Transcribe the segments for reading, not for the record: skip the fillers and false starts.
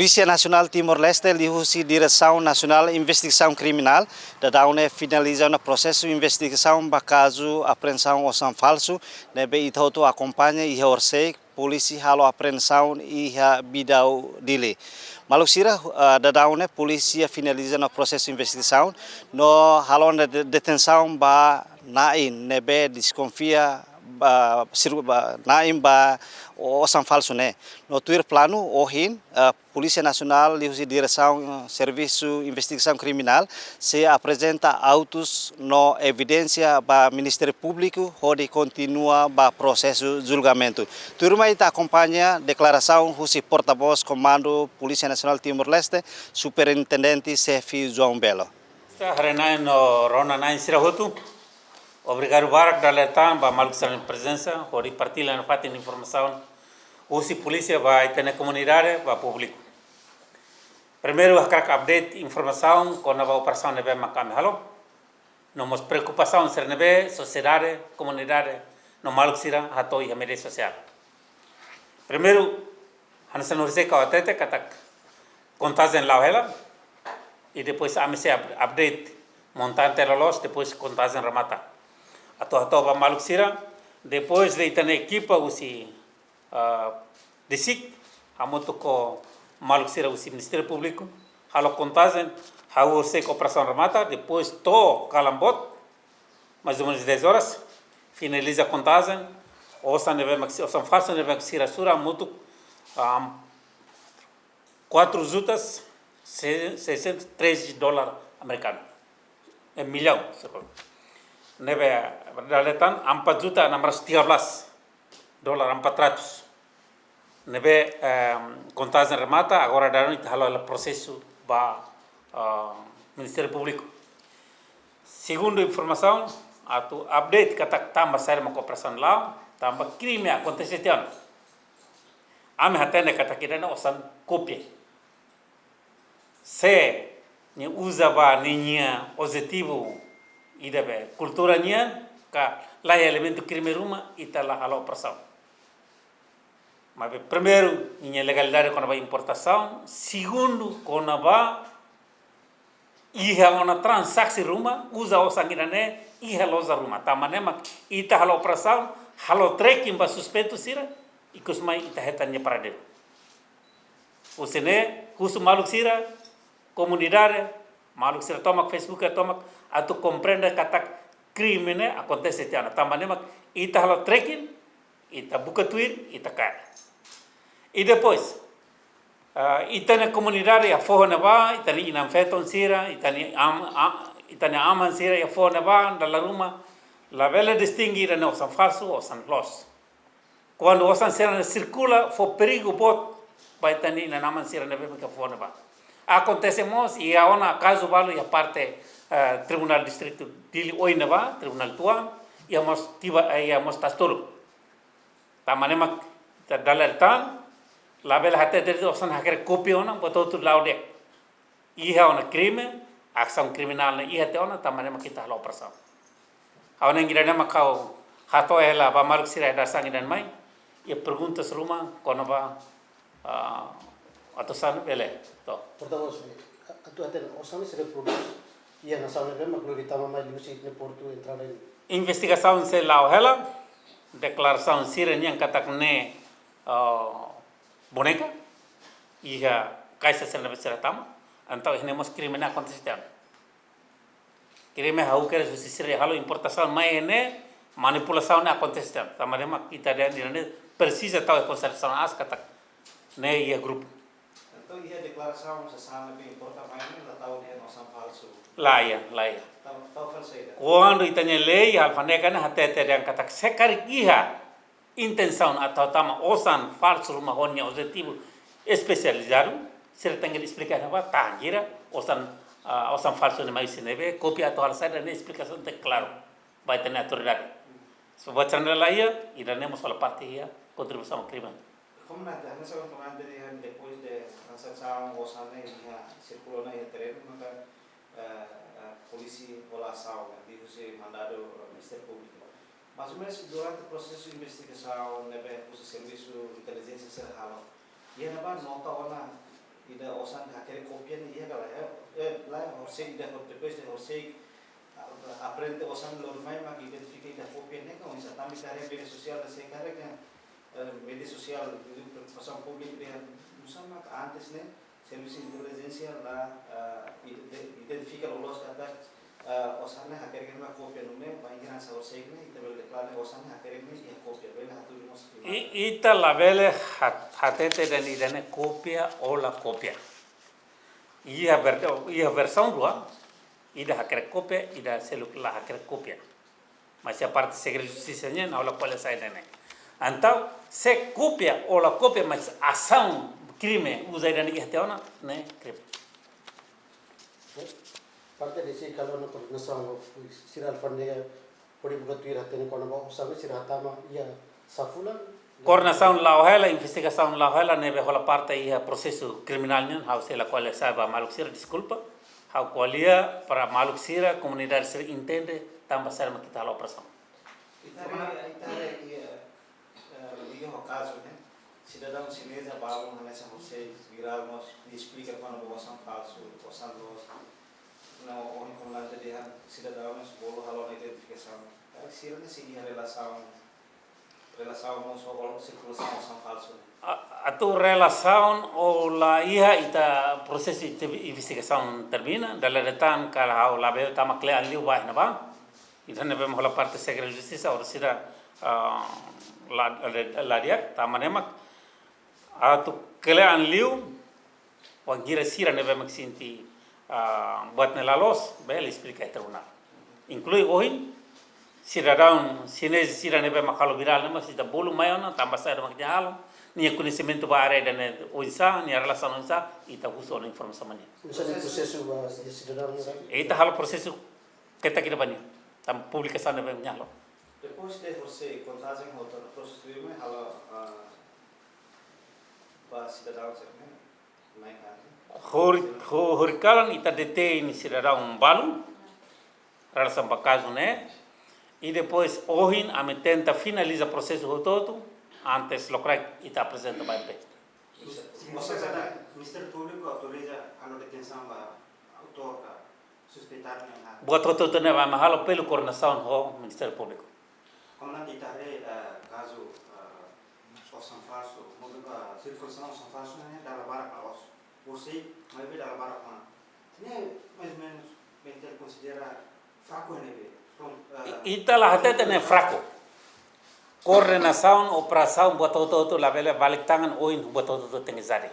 Polícia Nacional Timor-Leste lihusi Direção Nacional Investigação Criminal da une finaliza o processo de investigação para caso apreensão osan falsu, nebe itauto acompanha e orsei polícia halo apreensão e bidau dile. Malusira da une polícia finaliza o processo de investigação no halo de detenção ba nain nebe desconfia naim ba osan falso né. No tuir plano ohin Polícia Nacional de Direção Serviço Investigação Criminal se apresenta autos no evidência para o Ministério Público onde continua o processo de julgamento. Turma está acompanha a declaração do porta-voz Comando Polícia Nacional Timor-Leste, Superintendente Chefe João Belo. Obrigado Barak daletan ba maluk sa presença, hori partilha na fatin informação. Usi polícia vai ter na comunidade, vai público. Primeiro a crack update informação com a operação nebe macam halo. Nomos preocupação ser nebe sociedade, comunidade, no maluk sira hatoi a mídia social. Primeiro hansen horise ka atete katak contagem lauhela e depois a update montante lolos depois contagem ramata. Atau ba maluk sira depois leitan equipa usi desik amoto ko maluk sira usi Ministério Público halo contagem hau se operação remata depois to calambot mais ou menos 10 horas finaliza a contagem osan falso neve sira sura amoto 4 jutas $603 americano é milhão nebe daletan 4.613 dolar 400 nebe contagem remata agora daram halo o processo ba Ministério Público. Segundo informação atu update katak tamba série uma cooperação lá tamba crime acontece ano ame hatene katak irana osan copia se ni usa ba ninya positivo idebe cultura nya ka lá elemento crime ruma itala halo operação. Mas primeiro ninya legalidade com a importação, segundo com a iha ona transaksi ruma usa o sanguinane iha loza ruma tamanema ita halo operação halo trekking ba suspeitu sira ikusmai ita hetanya paradero. Usene husu maluk sira comunidade maluk sira tomak Facebook tomak atu compreende katak crime ne acontece tiana tamanema ita halo trekking ita buka tweet ita kai e depois ita na comunidade a forna ba ita ni inam feton sira ita ni aman sira a forna ba dalla ruma la vela distinguir no san falso o san los quando o san sira circula fo perigo bot ba ita ni na aman sira na bebe ka forna ba acontece mos e a ona caso valo e a parte Tribunal Distrito dili oinava Tribunal tua e amos tiba e amos tastoro tamanema dalertan la bela hate de osan haker copia ona boto tu laude iha ona crime ação criminal na iha te ona tamanema kita la operação awana ngirana makau hato ela ba maruk sira da sangidan mai e perguntas ruma kono ba atosan bele to portavoz atu aten osan se reproduz e na sala de maclorita mais luci ne porto entrar em investigação se lauhela declaração sira nyang katak ne boneca e a caixa se leva ser tama então temos crime na aconteceu crime hau quer justiça halo importação mais ne manipulação na aconteceu tamarema kita dia dirane precisa tal conservação as kata ne ia grupo então ia declaração se sabe que importa mais ne la tahu dia osan falso laia tahu falso ida quando itanya lei alfanega na hate yang kata sekar iha intenção atau tama osan falso rumah honya objetivo especializado ser tengah explicar apa tangira osan falso ni mais nebe copia atau hal saya dan explicação te claro vai ter autoridade so bacana lá ia iremos falar parte ia contribuição ao crime como na hanya sa comando de depois de transação osan ne ia circulou na terreno maka polícia olação digo se mandado Ministério Público. Mais ou menos durante o processo de investigação, o serviço de inteligência serrano, e a nova nota ona ida osan hakere kopia ni iya kala ya la horsei ida depois de horsei aprende osan lormai mak identifica ida kopia ne kan isa tambi kare media social da se kare kan media social de preocupação pública de usama antes ne serviço de inteligência lá identifica los kata osan hakere kan kopia no ne vai gran sa horsei ne ita bel declara osan hakere ne ia kopia bel hatu nos ita la vele hatete dan idane kopia o la kopia. Ia versão dua, ida hakere kopia, ida selukla hakere kopia. Mas a parte segredo justiça nya na ola qual sai dane. Então, se kopia o la kopia, mas ação crime usa idane ia teona, né, crime. Parte desse kalau na coordenação siral fandiga podi buka tuira tene kono ba usame siratama ia safulan Coordenação lauhela, investigação lauhela, neve rola parte ia processo criminal nya, how se la qual saiba maluxira desculpa, how qualia para maluxira comunidade se entende, tamba serma kita la operação. Liga o caso, né? Cidadão chinês abalam nessa você virar nós explica quando o osan falso, osan los, não onde como lá de cidadãos bolo halo na identificação. É que se ele seguir a relação com circulação osan falso. A tua relação ou la ia ita processo de investigação termina, dalam detan kalau how la be tama klean liu ba na ba. Ita nebe mola parte segredo justiça ou sida la dia tamanemak atu klean liu wan gira sira nebe maksinti buat nelalos bel explica tribunal inclui ohin cidadão chinês sira nebe makalo viral nama sida bolu mayona tambah saya mak jalo ni conhecimento ba are dan oisa ni relação oisa ita uso na informação mania usa de processo ba cidadão ita halo processo kita kita bani tam publicação nebe nyalo. Depois de você contagem outra processo de me halo para cidadão certo né Horikalan ita detein cidadão balu relação para caso né e depois ohin ame tenta finaliza processo todo antes locrai ita apresenta para MP. Ministério Público autoriza a detenção da autor suspeitado na Buat todo né vai mahalo pelo coordenação ho Ministério Público. como não ditare caso osan falso, moga circulação osan falso né da labara para os. Você vai ver da labara para. Né mais ou menos PNTL considera fraco né Ita lah hatete né fraco. Coordenação, operação, buat todo la vele balik tangan oin buat todo tengizari.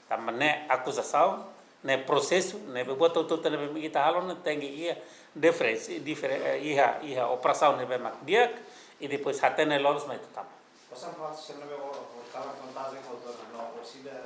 Tamane acusação, né processo, né buat todo né kita halon tengi ia difference ia operação né be mak dia e depois hatene lolos mai tutama. osan falso se não estava contagem outra não sida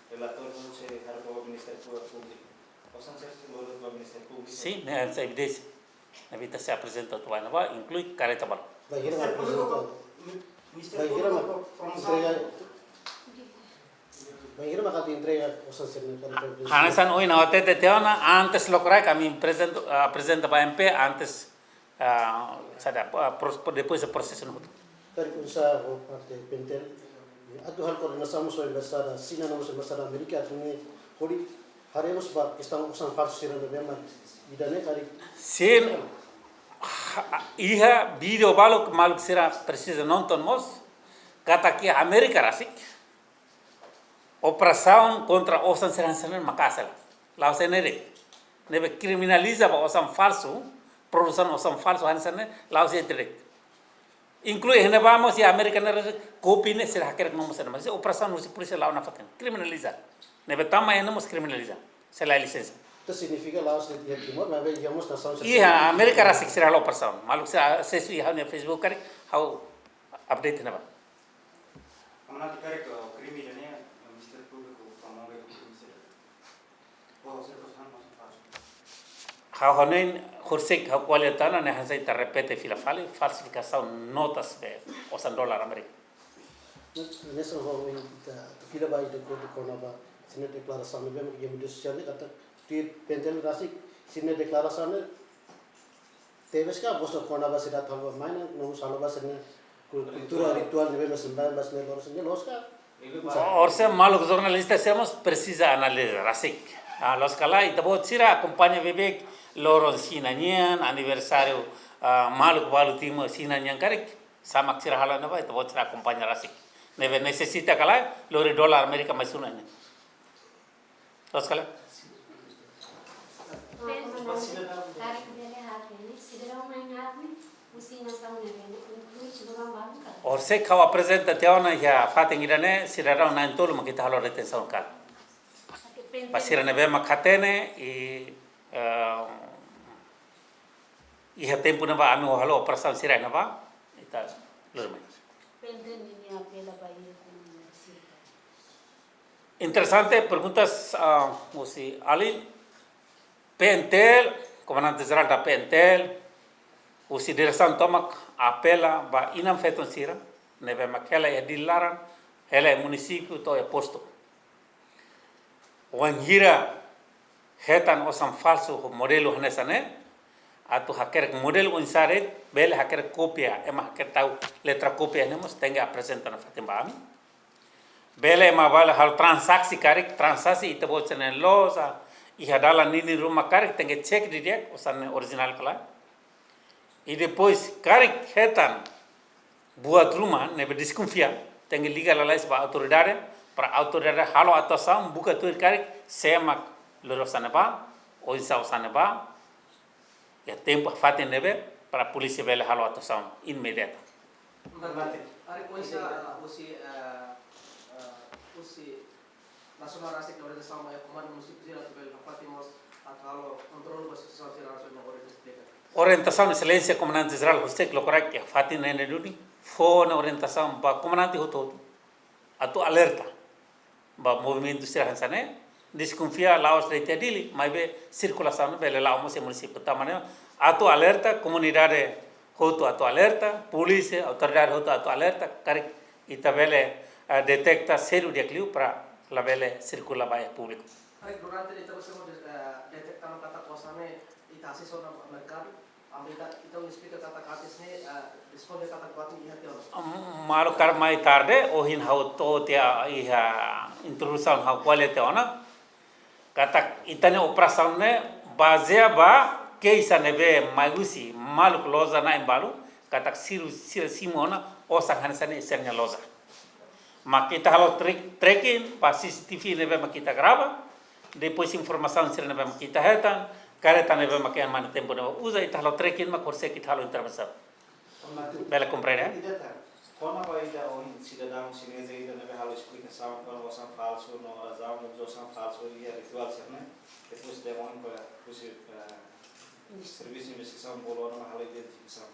relator não se harto Ministério Público. Osan se do Ministério Público. Sim, né essa evidência. Na vida se apresenta tu vai inclui careta bal. Ministério Público Banheiro makati entrega osan serna para Anasan oin na hotel teona antes locrai kami apresenta para MP antes depois do processo no. Dari usaha parte PNTL atu hal koordinação so embasada Sina no embasada Amerika tuni hori haremos ba estão osan falso serna bema idane kari Sin iha video balok maluk sira precisa nonton mos kata que América rasik operação contra osan seran Makassar lá o senere nebe criminaliza ba osan falso produção osan falso hansane lá o direct inclui hene vamos e América nere copy ne sira hacker no mos mas operação no polícia lá na faten criminaliza nebe tama hene mos criminaliza se la licença. Itu significa Laos de Timor, mas digamos nação. Iya, Amerika rasik sira lo person. Maluk sa sesu iha ne Facebook kari how update na ba. como não ditare que o crime né Ministério Público promove o crime será. Ou circulação osan falso. How honen hursik how qualitana ne hansa ita repete fila fali falsificação notas be osan dollar Amerika. Nessa rua kita fila vai de konaba sine declaração ne bem que mídia social kata PNTL rasik sine declaração ne teves ka bosto konaba sida thaba maina no saloba sine kultura ritual ne bem sembahan bas ne loros ne loska Orse maluk jornalista semos precisa analiza rasik. Los kala ita bot sira acompaña bebek loron sinanyan aniversario maluk balu timo sinanyan karek samak sira hala naba ita bot sira acompaña rasik. Nebe necesita kala lori dolar Amerika masunanya. Los kala Orse kawa presenta teona ya fating idane sirara na intolo makita halo retenção kala. Pasira nebe makatene iha tempo naba ami halo operação sira naba ita lorme. Interesante perguntas musi ali PNTL comandante geral da PNTL usi direção tomak apela ba inam feton sira nebe makela ya dilaran hele município to e posto wangira hetan osan falsu modelo hanesane atu haker model unsare bele haker copia ema haker tau letra copia nemos tenga apresenta na fatimba ami bele ma bala hal transaksi karik transaksi ite bochene losa iha dala nini rumah karik tenga cek di dia osan original kala e depois karik hetan buat rumah nebe desconfia tenga liga lalais ba autoridade para autoridade halo atasan buka tuir karik semak lorosane ba oisa osane ba ya tempo fatin nebe para polisi bele halo atasan inmediato Ari koisa usi nasional rasik na sama ya komando musik sila tebel fatimos atalo kontrol basi sa sila nasional orientação excelência comandante geral hostek lokorak ya fatin nene duni fo na orientação ba comandante hoto atu alerta ba movimento sira hansane desconfia laos de tedili mai be circulação bele lao mo se município tamane atu alerta comunidade hoto atu alerta polícia autoridade hoto atu alerta karik itabele detecta serio de clio para la bele circula ba público Ari durante ita basta mo detecta ang kata kosane ita asiso na merkado amita ita speaker kata katis ne discover kata kwati ihati malu kar mai tarde ohin hauto tia iha introdução ha quality ona kata itane operação ne bazea ba keisa nebe magusi malu loza na imbalu kata siru simona osan hansane sernya loza makita halo tracking pa CCTV nebe makita grava depois informação sir nebe makita hetan kareta nebe makian man tempo nebe usa ita halo tracking ma korse kita halo intervenção bela compreende Kona ba ida o cidadão chinês ida nebe halo explicação para o osan falso no razão no osan falso e ritual né depois de para o serviço de investigação bolona halo identificação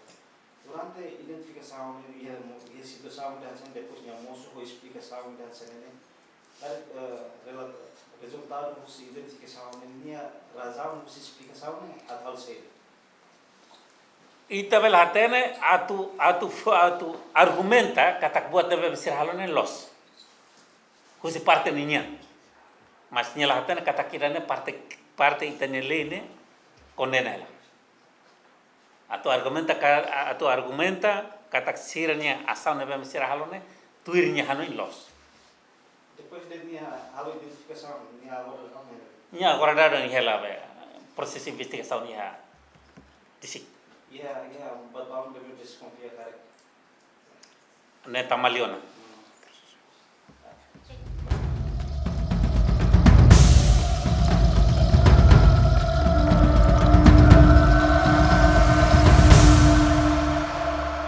durante identificação e a situação da gente depois de almoço ou explicação da gente resultado da identificação minha razão da explicação a tal sei itabel hatene atu argumenta katak buat debe besir halone los kusi parte ninya mas nyala hatene katak kirane parte itane lene kondenela atu argumenta katak sirnya asal nebe besir halone tuirnya hanoin los depois de minha halo identificação minha agora dado ni hela be proses investigação ni ha disik ya buat bawang debe desconfia karek ne tamaliona